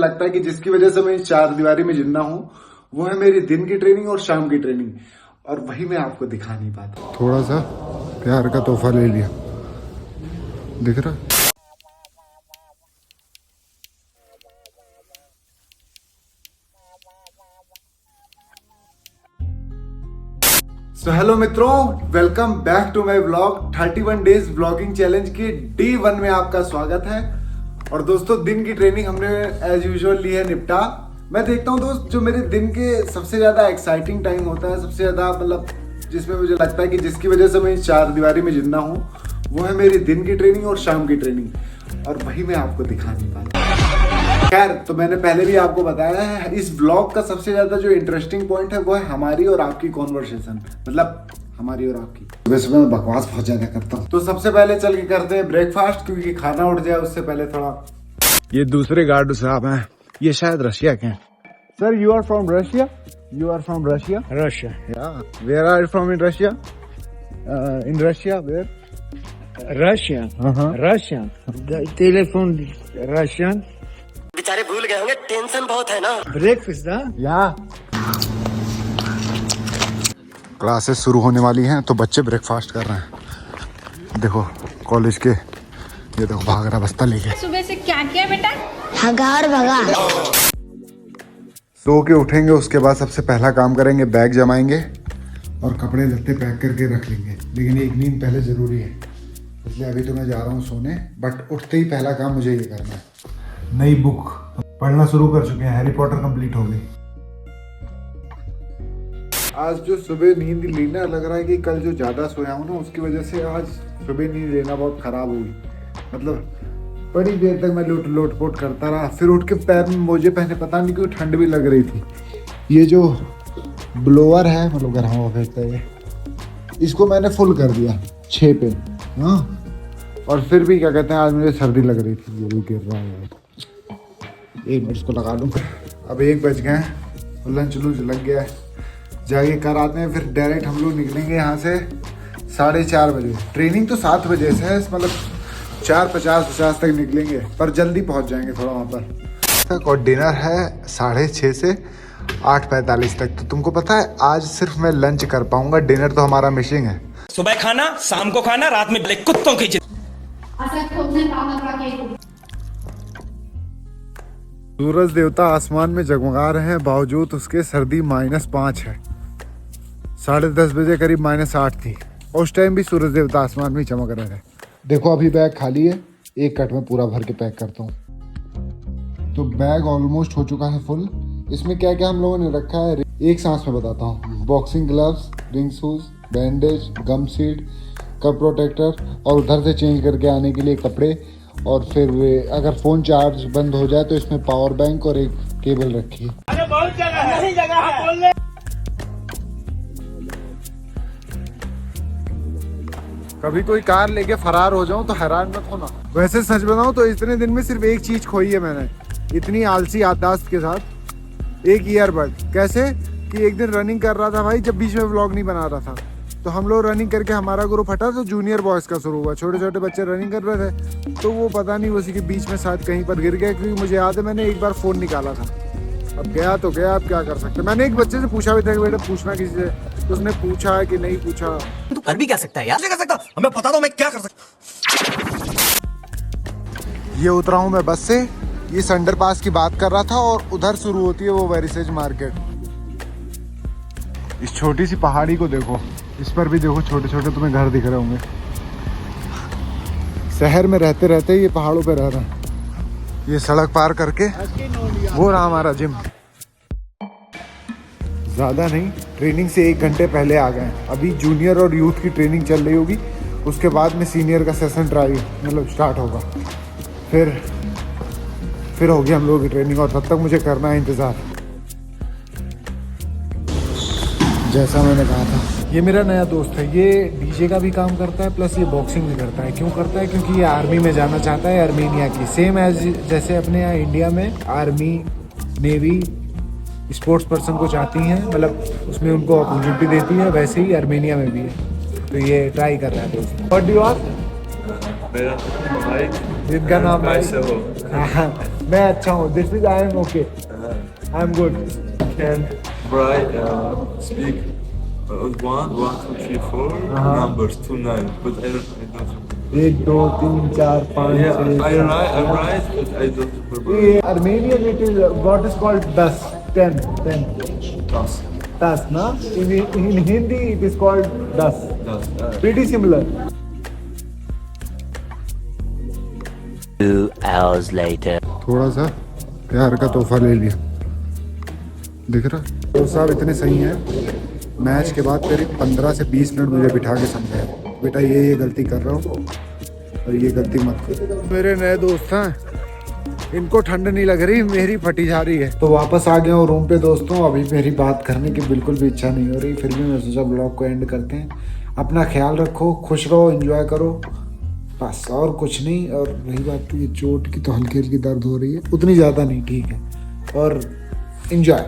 लगता है कि जिसकी वजह से मैं इस चार दीवारी में जिंदा हूँ वो है मेरी दिन की ट्रेनिंग और शाम की ट्रेनिंग, और वही मैं आपको दिखा नहीं पाता। थोड़ा सा प्यार का तोहफा ले लिया, दिख रहा। हेलो मित्रों, welcome back to my vlog. 31 days vlogging challenge के डे 1 में आपका स्वागत है। और दोस्तों, दिन की ट्रेनिंग हमने एज यूजुअल ली है निपटा। मैं देखता हूँ दोस्त, जो मेरे दिन के सबसे ज्यादा एक्साइटिंग टाइम होता है, सबसे ज्यादा मतलब जिसमें मुझे लगता है कि जिसकी वजह से मैं इस चार दीवारी में जिंदा हूँ, वो है मेरी दिन की ट्रेनिंग और शाम की ट्रेनिंग, और वही मैं आपको दिखा नहीं पाता। खैर, तो मैंने पहले भी आपको बताया है, इस ब्लॉग का सबसे ज्यादा जो इंटरेस्टिंग पॉइंट है वो है हमारी और आपकी कॉन्वर्सेशन, मतलब हमारी और आपकी। वैसे मैं बकवास बहुत ज्यादा करता हूँ, तो सबसे पहले चल के करते हैं ब्रेकफास्ट, क्योंकि खाना उठ जाए उससे पहले थोड़ा। ये दूसरे गार्ड साहब हैं, ये शायद रशिया के हैं। Sir, you are from Russia? You are from Russia? Russia. Where are you from in Russia? In Russia where? Russia. Russia. The telephone Russian. बेचारे भूल गए होंगे, टेंशन बहुत है ना। Breakfast, ना? या क्लासेस शुरू होने वाली हैं तो बच्चे ब्रेकफास्ट कर रहे हैं। देखो कॉलेज के, ये देखो भाग रहा बस्ता लेके। सुबह से क्या किया बेटा? हगार भगा। सो के उठेंगे, उसके बाद सबसे पहला काम करेंगे, बैग जमाएंगे और कपड़े लत्ते पैक करके रख लेंगे। लेकिन एक नींद पहले जरूरी है, इसलिए अभी तो मैं जा रहा हूँ सोने। बट उठते ही पहला काम मुझे ये करना है। नई बुक पढ़ना शुरू कर चुके हैं, हैरी पॉटर कंप्लीट हो गई। आज जो सुबह नींद ली ना, लग रहा है कि कल जो ज्यादा सोया हूँ ना, उसकी वजह से आज सुबह नींद लेना बहुत खराब हुई। मतलब बड़ी देर तक मैं लोटपोट करता रहा, फिर उठ के पैर में मोजे पहने, पता नहीं क्यों ठंड भी लग रही थी। ये जो ब्लोअर है, मतलब गर्म हवा फेंकता है, इसको मैंने फुल कर दिया 6 पे। हाँ, और फिर भी क्या कहते हैं, आज मुझे सर्दी लग रही थी। ये भी गिर रहा है, 1 मिनट इसको लगा लूँ। अब 1 बज गए, लंच लग गया है। जाके कर आते हैं, फिर डायरेक्ट हम लोग निकलेंगे यहाँ से 4:30 बजे। ट्रेनिंग तो 7 बजे से है, मतलब 4:50 तक निकलेंगे, पर जल्दी पहुँच जाएंगे थोड़ा वहाँ पर। और डिनर है 6:30 से 8:45 तक। तो तुमको पता है, आज सिर्फ मैं लंच कर पाऊंगा, डिनर तो हमारा मिसिंग है। सुबह खाना, शाम को खाना, रात में कुत्तों की सूरज देवता आसमान में जगमगा रहे हैं, बावजूद उसके सर्दी -5 है। 10:30 बजे करीब -8 थी, उस टाइम भी सूरज देवता आसमान में चमक रहे थे। देखो अभी बैग खाली है, एक कट में पूरा भर के पैक करता हूँ। तो बैग ऑलमोस्ट हो चुका है फुल। इसमें क्या क्या हम लोगों ने रखा है, एक सांस में बताता हूँ। Boxing gloves, ring shoes, bandage, gum shield, cup protector, और उधर से चेंज करके आने के लिए कपड़े, और फिर अगर फ़ोन चार्ज बंद हो जाए तो इसमें पावर बैंक और एक केबल रखी है। अरे बहुत जगह है, नहीं जगह है, बोल ले। कभी कोई कार लेके फरार हो जाऊं तो हैरान मत होना। वैसे सच बताऊं तो इतने दिन में सिर्फ एक चीज खोई है मैंने, इतनी आलसी याददाश्त के साथ। एक ईयरबड। कैसे कि एक दिन रनिंग कर रहा था भाई, जब बीच में व्लॉग नहीं बना रहा था, तो हम लोग रनिंग करके हमारा ग्रुप हटा तो जूनियर बॉयज़ का शुरू हुआ। छोटे छोटे बच्चे रनिंग कर रहे थे, तो वो पता नहीं उसी के बीच में शायद कहीं पर गिर गया, क्योंकि मुझे याद है मैंने एक बार फ़ोन निकाला था। अब गया तो गया, अब क्या कर सकते। मैंने एक बच्चे से पूछा भी था कि बेटा पूछना किसी से, तो उसने पूछा कि नहीं पूछा। तू कर भी क्या सकता है यार? कर सकता, हमें पता तो मैं क्या कर सकता। ये उतरा हूँ मैं बस से, ये संडर पास की बात कर रहा था, और उधर शुरू होती है वो वेरिसेज मार्केट। इस छोटी सी पहाड़ी को देखो, इस पर भी देखो छोटे छोटे तुम्हें घर दिख रहे होंगे। शहर में रहते रहते ये पहाड़ों पे रह रहे हैं। ये सड़क पार करके वो रहा हमारा जिम। ज़्यादा नहीं, ट्रेनिंग से 1 घंटे पहले आ गए। अभी जूनियर और यूथ की ट्रेनिंग चल रही होगी, उसके बाद में सीनियर का सेशन ड्राइव मतलब स्टार्ट होगा। फिर होगी हम लोगों की ट्रेनिंग, और तब तक मुझे करना है इंतज़ार। जैसा मैंने कहा था, ये मेरा नया दोस्त है। ये डीजे का भी काम करता है, प्लस ये बॉक्सिंग भी करता है। क्यों करता है? क्योंकि ये आर्मी में जाना चाहता है, आर्मेनिया की। सेम एज जैसे अपने यहाँ इंडिया में आर्मी, नेवी स्पोर्ट्स पर्सन को चाहती हैं, मतलब उसमें उनको अपॉर्चुनिटी देती है, वैसे ही आर्मेनिया में भी है। तो ये ट्राई कर रहा है दोस्त। What do you ask? मेरा भाई जिनका नाम से हो। हाँ, मैं अच्छा हूँ. This is I am okay. I am good. Can write, speak 1, 2, 3, 4 numbers, 2, 9, but I don't remember. 1 2 3 4 5 Yeah, 6 I write, but I don't remember. Armenian it is what is called 10 10 Das. 10 na in Hindi it is called 10 Das. pretty similar. 2 hours later. थोड़ा सा प्यार का तोहफा ले लिया. दिख रहा तो साहब इतने सही हैं. मैच के बाद करीब 15 से 20 मिनट मुझे बिठा के समझाया, बेटा ये गलती कर रहा हूँ और ये गलती मत करो. मेरे नए दोस्त हैं, इनको ठंड नहीं लग रही, मेरी फटी जा रही है. तो वापस आ गया हूँ रूम पे दोस्तों. अभी मेरी बात करने की बिल्कुल भी इच्छा नहीं हो रही, फिर भी मैं सोचा ब्लॉग को एंड करते हैं. अपना ख्याल रखो, खुश रहो, एंजॉय करो, बस और कुछ नहीं. और रही बात ये चोट की, तो हल्की हल्की दर्द हो रही है, उतनी ज़्यादा नहीं, ठीक है. और एंजॉय.